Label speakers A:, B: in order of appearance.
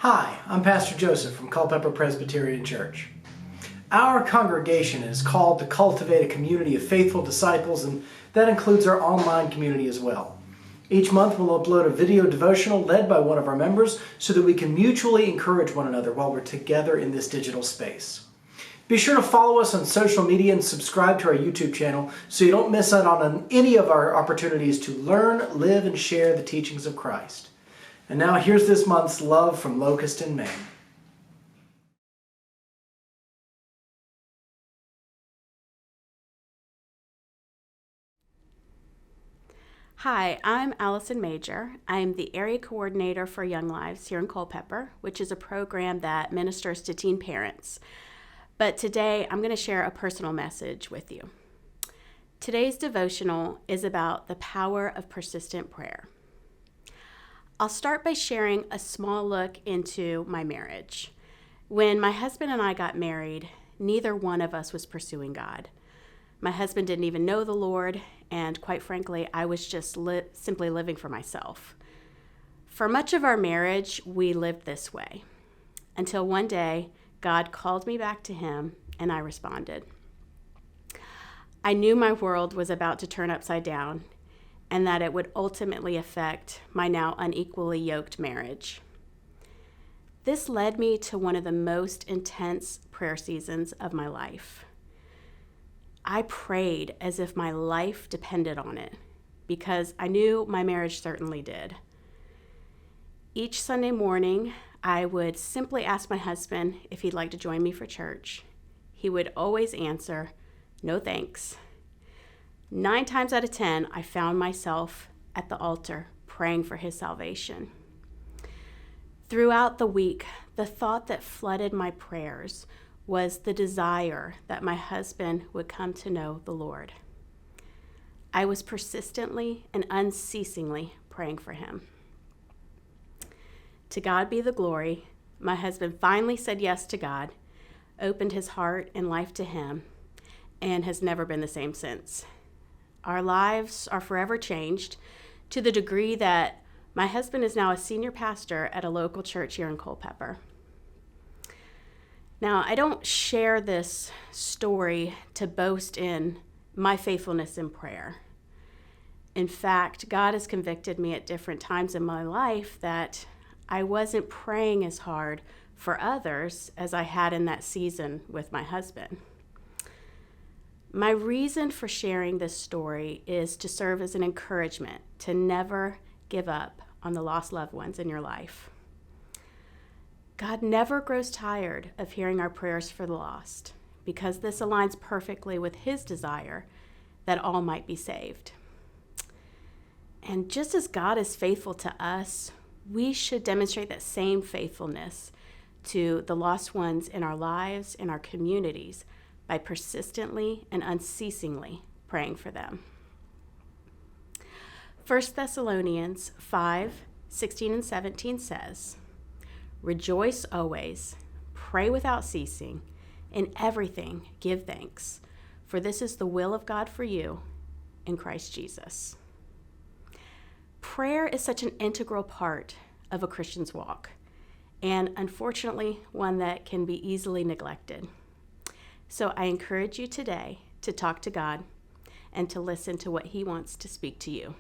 A: Hi, I'm Pastor Joseph from Culpeper Presbyterian Church. Our congregation is called to cultivate a community of faithful disciples, and that includes our online community as well. Each month we'll upload a video devotional led by one of our members so that we can mutually encourage one another while we're together in this digital space. Be sure to follow us on social media and subscribe to our YouTube channel so you don't miss out on any of our opportunities to learn, live, and share the teachings of Christ. And now here's this month's Love from Locust in Maine.
B: Hi, I'm Alyson Major. I'm the area coordinator for YoungLives here in Culpeper, which is a program that ministers to teen parents. But today I'm going to share a personal message with you. Today's devotional is about the power of persistent prayer. I'll start by sharing a small look into my marriage. When my husband and I got married, neither one of us was pursuing God. My husband didn't even know the Lord, and quite frankly, I was just simply living for myself. For much of our marriage, we lived this way, until one day, God called me back to Him, and I responded. I knew my world was about to turn upside down, and that it would ultimately affect my now unequally yoked marriage. This led me to one of the most intense prayer seasons of my life. I prayed as if my life depended on it, because I knew my marriage certainly did. Each Sunday morning, I would simply ask my husband if he'd like to join me for church. He would always answer, "No thanks." 9 times out of 10, I found myself at the altar praying for his salvation. Throughout the week, the thought that flooded my prayers was the desire that my husband would come to know the Lord. I was persistently and unceasingly praying for him. To God be the glory, my husband finally said yes to God, opened his heart and life to Him, and has never been the same since. Our lives are forever changed to the degree that my husband is now a senior pastor at a local church here in Culpeper. Now, I don't share this story to boast in my faithfulness in prayer. In fact, God has convicted me at different times in my life that I wasn't praying as hard for others as I had in that season with my husband. My reason for sharing this story is to serve as an encouragement to never give up on the lost loved ones in your life. God never grows tired of hearing our prayers for the lost, because this aligns perfectly with His desire that all might be saved. And just as God is faithful to us, we should demonstrate that same faithfulness to the lost ones in our lives, in our communities, by persistently and unceasingly praying for them. 1 Thessalonians 5:16 and 17 says, "Rejoice always, pray without ceasing, in everything give thanks, for this is the will of God for you in Christ Jesus." Prayer is such an integral part of a Christian's walk, and unfortunately, one that can be easily neglected. So I encourage you today to talk to God and to listen to what He wants to speak to you.